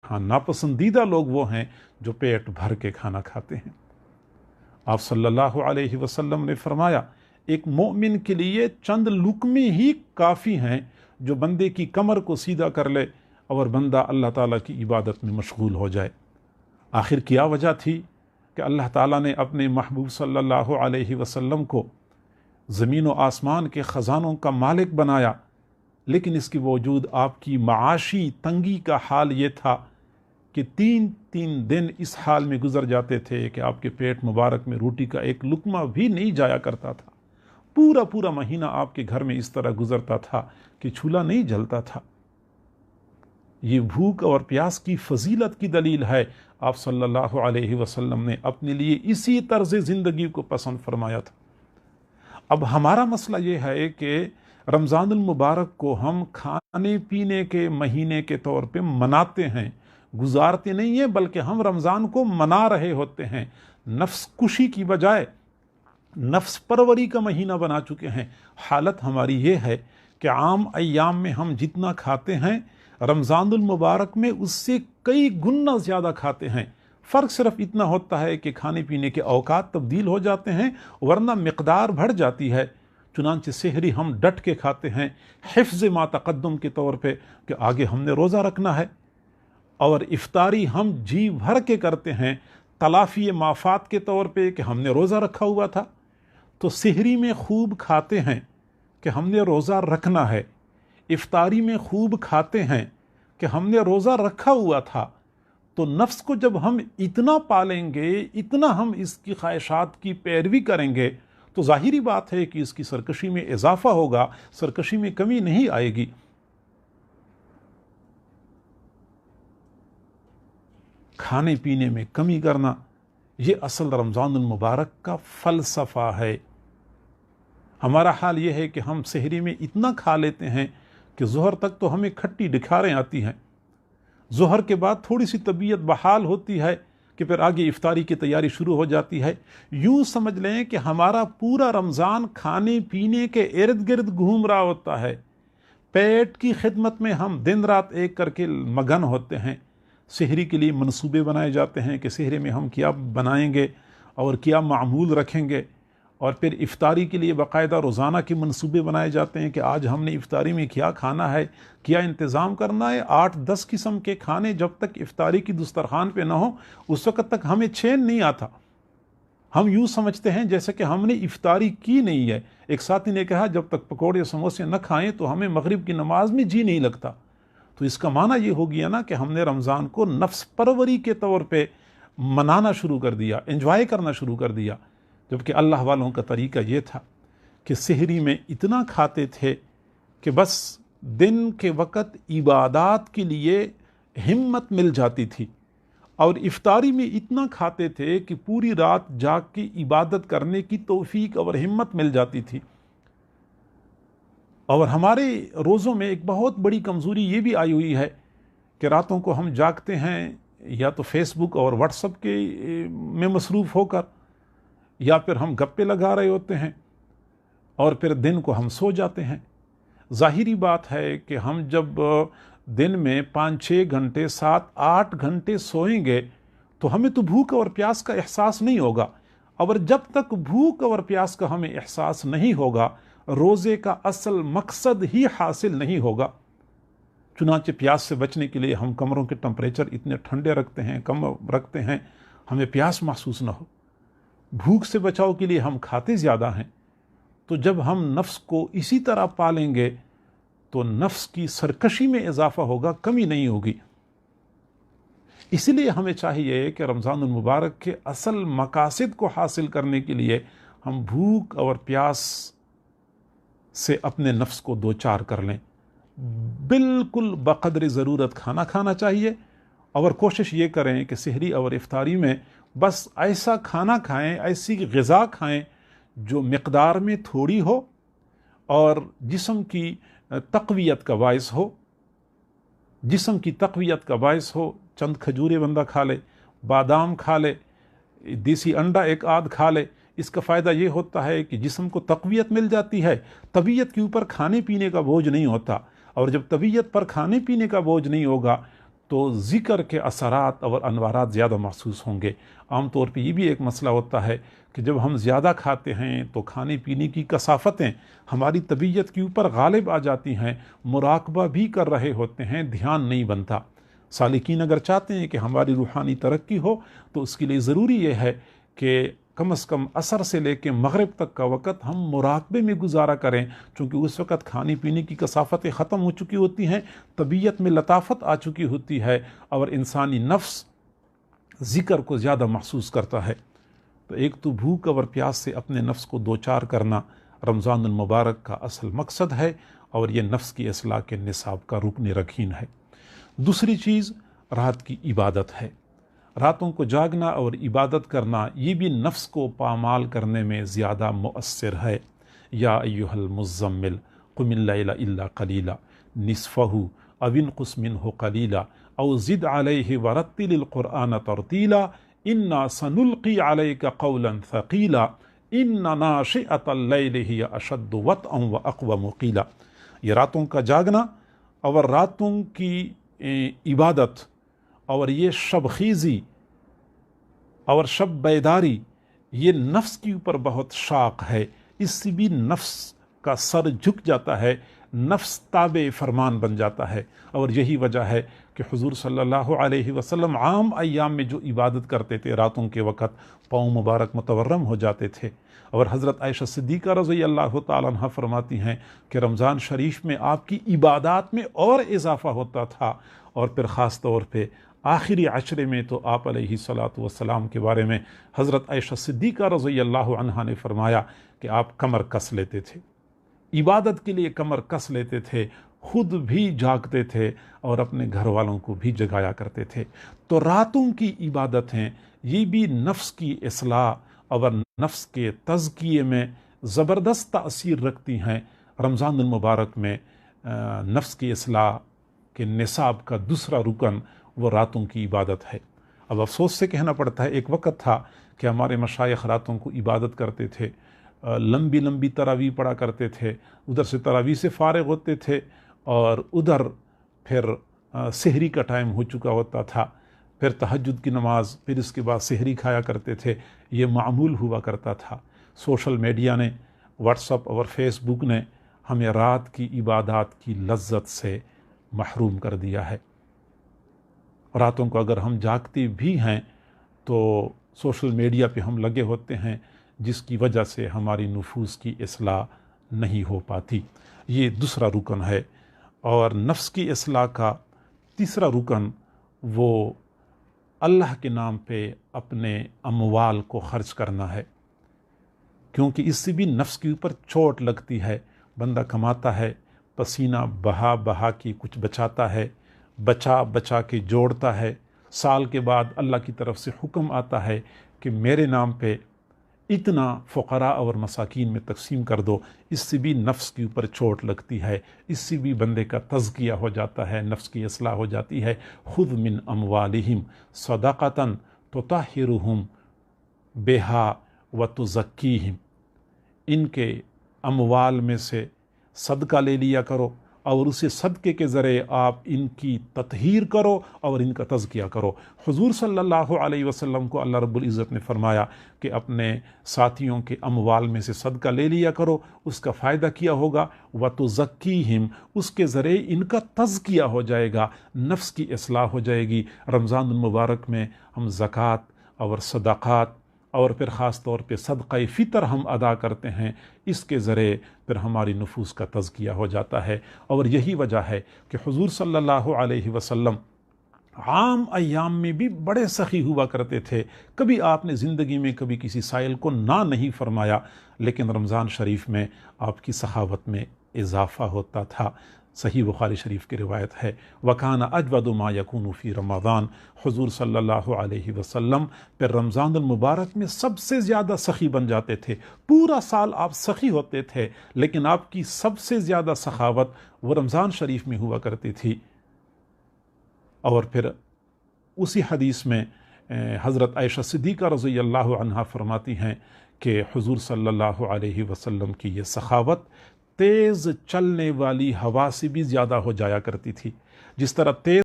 हाँ, नापसंदीदा लोग वो हैं जो पेट भर के खाना खाते हैं। आप सल्लल्लाहु अलैहि वसल्लम ने फरमाया, एक मोमिन के लिए चंद लुकमे ही काफ़ी हैं जो बंदे की कमर को सीधा कर ले और बंदा अल्लाह ताला की इबादत में मशगूल हो जाए। आखिर क्या वजह थी कि अल्लाह ताला ने अपने महबूब सल्लल्लाहु अलैहि वसल्लम को ज़मीन व आसमान के ख़जानों का मालिक बनाया, लेकिन इसके बावजूद आपकी माशी तंगी का हाल ये था कि 3-3 दिन इस हाल में गुजर जाते थे कि आपके पेट मुबारक में रोटी का एक लुकमा भी नहीं जाया करता था। पूरा पूरा महीना आपके घर में इस तरह गुजरता था कि चूल्हा नहीं जलता था। ये भूख और प्यास की फजीलत की दलील है। आप सल्लल्लाहु अलैहि वसल्लम ने अपने लिए इसी तर्ज ज़िंदगी को पसंद फरमाया था। अब हमारा मसला ये है कि रमज़ानुल मुबारक को हम खाने पीने के महीने के तौर पे मनाते हैं, गुजारते नहीं हैं, बल्कि हम रमज़ान को मना रहे होते हैं। नफ्स कुशी की बजाय नफ्स परवरी का महीना बना चुके हैं। हालत हमारी ये है कि आम अय्याम में हम जितना खाते हैं रमज़ानुल मुबारक में उससे कई गुना ज़्यादा खाते हैं। फ़र्क सिर्फ इतना होता है कि खाने पीने के औकात तब्दील हो जाते हैं, वरना मिक़दार बढ़ जाती है। चुनांचे सेहरी हम डट के खाते हैं हिफ्ज़ मा तक़द्दुम के तौर पे कि आगे हमने रोज़ा रखना है, और इफ्तारी हम जी भर के करते हैं तलाफ़ी माफ़ात के तौर पे कि हमने रोज़ा रखा हुआ था। तो सेहरी में खूब खाते हैं कि हमने रोज़ा रखना है, इफ्तारी में खूब खाते हैं कि हमने रोज़ा रखा हुआ था। तो नफ्स को जब हम इतना पालेंगे, इतना हम इसकी ख्वाहिशात की पैरवी करेंगे, तो ज़ाहिरी बात है कि इसकी सरकशी में इजाफा होगा, सरकशी में कमी नहीं आएगी। खाने पीने में कमी करना ये असल रमज़ानुल मुबारक का फ़लसफ़ा है। हमारा हाल ये है कि हम सेहरी में इतना खा लेते हैं कि ज़ोहर तक तो हमें खट्टी डिखारें आती हैं। ज़ोहर के बाद थोड़ी सी तबीयत बहाल होती है कि फिर आगे इफ्तारी की तैयारी शुरू हो जाती है। यूँ समझ लें कि हमारा पूरा रमज़ान खाने पीने के इर्द गिर्द घूम रहा होता है। पेट की खिदमत में हम दिन रात एक करके मगन होते हैं। सेहरी के लिए मंसूबे बनाए जाते हैं कि सेहरी में हम क्या बनाएंगे और क्या मामूल रखेंगे, और फिर इफ्तारी के लिए बाकायदा रोज़ाना के मंसूबे बनाए जाते हैं कि आज हमने इफ्तारी में क्या खाना है, क्या इंतज़ाम करना है। 8-10 किस्म के खाने जब तक इफ्तारी की दस्तरखान पे ना हो उस वक़्त तक हमें चैन नहीं आता। हम यूँ समझते हैं जैसे कि हमने इफ्तारी की नहीं है। एक साथी ने कहा, जब तक पकौड़े समोसे न खाएं तो हमें मगरिब की नमाज में जी नहीं लगता। तो इसका माना ये हो गया ना कि हमने रमज़ान को नफ्स परवरी के तौर पे मनाना शुरू कर दिया, एंजॉय करना शुरू कर दिया। जबकि अल्लाह वालों का तरीका ये था कि सेहरी में इतना खाते थे कि बस दिन के वक़्त इबादत के लिए हिम्मत मिल जाती थी, और इफ्तारी में इतना खाते थे कि पूरी रात जाग के इबादत करने की तौफीक और हिम्मत मिल जाती थी। और हमारे रोज़ों में एक बहुत बड़ी कमज़ोरी ये भी आई हुई है कि रातों को हम जागते हैं या तो फेसबुक और व्हाट्सएप के में मसरूफ़ होकर, या फिर हम गप्पे लगा रहे होते हैं, और फिर दिन को हम सो जाते हैं। ज़ाहिरी बात है कि हम जब दिन में 5-6 घंटे 7-8 घंटे सोएंगे तो हमें तो भूख और प्यास का एहसास नहीं होगा, और जब तक भूख और प्यास का हमें एहसास नहीं होगा रोज़े का असल मकसद ही हासिल नहीं होगा। चुनांचे प्यास से बचने के लिए हम कमरों के टेम्परेचर इतने ठंडे रखते हैं, कम रखते हैं, हमें प्यास महसूस न हो। भूख से बचाव के लिए हम खाते ज़्यादा हैं। तो जब हम नफ्स को इसी तरह पालेंगे तो नफ्स की सरकशी में इजाफा होगा, कमी नहीं होगी। इसलिए हमें चाहिए कि रमज़ानुल मुबारक के असल मकासद को हासिल करने के लिए हम भूख और प्यास से अपने नफ्स को दो चार कर लें। बिल्कुल बक़द्र ज़रूरत खाना खाना चाहिए, और कोशिश ये करें कि सेहरी और इफ्तारी में बस ऐसा खाना खाएं, ऐसी ग़िज़ा खाएं जो मिक़दार में थोड़ी हो और जिस्म की तक़वियत का बाइस हो। जिस्म की तक़वियत का बाइस हो, चंद खजूरें बंदा खा ले, बादाम खा ले, देसी अंडा एक आध खा ले। इसका फ़ायदा ये होता है कि जिस्म को तक़वियत मिल जाती है, तबीयत के ऊपर खाने पीने का बोझ नहीं होता। और जब तबीयत पर खाने पीने का बोझ नहीं होगा تو ذکر کے اثرات اور انوارات زیادہ محسوس ہوں گے۔ عام طور پہ یہ بھی ایک مسئلہ ہوتا ہے کہ جب ہم زیادہ کھاتے ہیں تو کھانے پینے کی کثافتیں ہماری طبیعت کے اوپر غالب آ جاتی ہیں، مراقبہ بھی کر رہے ہوتے ہیں، دھیان نہیں بنتا۔ سالکین اگر چاہتے ہیں کہ ہماری روحانی ترقی ہو تو اس کے لیے ضروری یہ ہے کہ کم از کم عصر سے لے کے مغرب تک کا وقت ہم مراقبے میں گزارا کریں، چونکہ اس وقت کھانے پینے کی کثافتیں ختم ہو چکی ہوتی ہیں، طبیعت میں لطافت آ چکی ہوتی ہے اور انسانی نفس ذکر کو زیادہ محسوس کرتا ہے۔ تو ایک تو بھوک اور پیاس سے اپنے نفس کو دوچار کرنا رمضان المبارک کا اصل مقصد ہے، اور یہ نفس کی اصلاح کے نصاب کا رکن رکین ہے۔ دوسری چیز رات کی عبادت ہے۔ راتوں کو جاگنا اور عبادت کرنا یہ بھی نفس کو پامال کرنے میں زیادہ مؤثر ہے۔ یا ایھا المزمل قم اللیل الا قلیلا نصفہ او انقص منہ قلیلا او زد علیہ ورتل القرآن ترتیلا انا سنلقی علیک قولا ثقیلا ان ناشئۃ اللیل ہی اشد وطئا واقوم قیلا۔ یہ راتوں کا جاگنا اور راتوں کی عبادت اور یہ شب خیزی اور شب بیداری یہ نفس کے اوپر بہت شاق ہے، اس سے بھی نفس کا سر جھک جاتا ہے، نفس تابع فرمان بن جاتا ہے۔ اور یہی وجہ ہے کہ حضور صلی اللہ علیہ وسلم عام ایام میں جو عبادت کرتے تھے راتوں کے وقت پاؤں مبارک متورم ہو جاتے تھے۔ اور حضرت عائشہ صدیقہ رضی اللہ تعالیٰ عنہ فرماتی ہیں کہ رمضان شریف میں آپ کی عبادات میں اور اضافہ ہوتا تھا، اور پھر خاص طور پہ آخری عشرے میں تو آپ علیہ الصلاۃ والسلام کے بارے میں حضرت عائشہ صدیقہ رضی اللہ عنہا نے فرمایا کہ آپ کمر کس لیتے تھے، عبادت کے لیے کمر کس لیتے تھے، خود بھی جاگتے تھے اور اپنے گھر والوں کو بھی جگایا کرتے تھے۔ تو راتوں کی عبادت ہیں، یہ بھی نفس کی اصلاح اور نفس کے تزکیے میں زبردست تأثیر رکھتی ہیں۔ رمضان المبارک میں نفس کی اصلاح کے نصاب کا دوسرا رکن وہ راتوں کی عبادت ہے۔ اب افسوس سے کہنا پڑتا ہے، ایک وقت تھا کہ ہمارے مشائخ راتوں کو عبادت کرتے تھے، لمبی لمبی تراویح پڑھا کرتے تھے، ادھر سے تراویح سے فارغ ہوتے تھے اور ادھر پھر سحری کا ٹائم ہو چکا ہوتا تھا، پھر تہجد کی نماز، پھر اس کے بعد سحری کھایا کرتے تھے۔ یہ معمول ہوا کرتا تھا۔ سوشل میڈیا نے، واٹس اپ اور فیس بک نے ہمیں رات کی عبادات کی لذت سے محروم کر دیا ہے۔ راتوں کو اگر ہم جاگتے بھی ہیں تو سوشل میڈیا پہ ہم لگے ہوتے ہیں، جس کی وجہ سے ہماری نفوس کی اصلاح نہیں ہو پاتی۔ یہ دوسرا رکن ہے۔ اور نفس کی اصلاح کا تیسرا رکن وہ اللہ کے نام پہ اپنے اموال کو خرچ کرنا ہے، کیونکہ اس سے بھی نفس کے اوپر چوٹ لگتی ہے۔ بندہ کماتا ہے، پسینہ بہا بہا کے کچھ بچاتا ہے، بچا بچا کے جوڑتا ہے، سال کے بعد اللہ کی طرف سے حکم آتا ہے کہ میرے نام پہ اتنا فقراء اور مساکین میں تقسیم کر دو۔ اس سے بھی نفس کے اوپر چوٹ لگتی ہے، اس سے بھی بندے کا تزکیہ ہو جاتا ہے، نفس کی اصلاح ہو جاتی ہے۔ خذ من اموالہم صدقۃ تطہرہم بہا وتزکیہم، ان کے اموال میں سے صدقہ لے لیا کرو اور اسے صدقے کے ذریعے آپ ان کی تطہیر کرو اور ان کا تزکیہ کرو۔ حضور صلی اللہ علیہ وسلم کو اللہ رب العزت نے فرمایا کہ اپنے ساتھیوں کے اموال میں سے صدقہ لے لیا کرو، اس کا فائدہ کیا ہوگا، وَتُزَكِّيهِمْ، اس کے ذریعے ان کا تزکیہ ہو جائے گا، نفس کی اصلاح ہو جائے گی۔ رمضان المبارک میں ہم زکوٰۃ اور صدقات اور پھر خاص طور پہ صدقہ فطر ہم ادا کرتے ہیں، اس کے ذریعے پھر ہماری نفوس کا تزکیہ ہو جاتا ہے۔ اور یہی وجہ ہے کہ حضور صلی اللہ علیہ وسلم عام ایام میں بھی بڑے سخی ہوا کرتے تھے، کبھی آپ نے زندگی میں کبھی کسی سائل کو نہ نہیں فرمایا، لیکن رمضان شریف میں آپ کی سخاوت میں اضافہ ہوتا تھا۔ صحیح بخاری شریف کی روایت ہے، وَكَانَ أَجْوَدُ مَا يَكُونُ فِي رمضان، حضور صلی اللہ علیہ وسلم پھر رمضان المبارک میں سب سے زیادہ سخی بن جاتے تھے۔ پورا سال آپ سخی ہوتے تھے، لیکن آپ کی سب سے زیادہ سخاوت وہ رمضان شریف میں ہوا کرتی تھی۔ اور پھر اسی حدیث میں حضرت عائشہ صدیقہ رضی اللہ عنہا فرماتی ہیں کہ حضور صلی اللہ علیہ وسلم کی یہ سخاوت تیز چلنے والی ہوا سے بھی زیادہ ہو جایا کرتی تھی۔ جس طرح تیز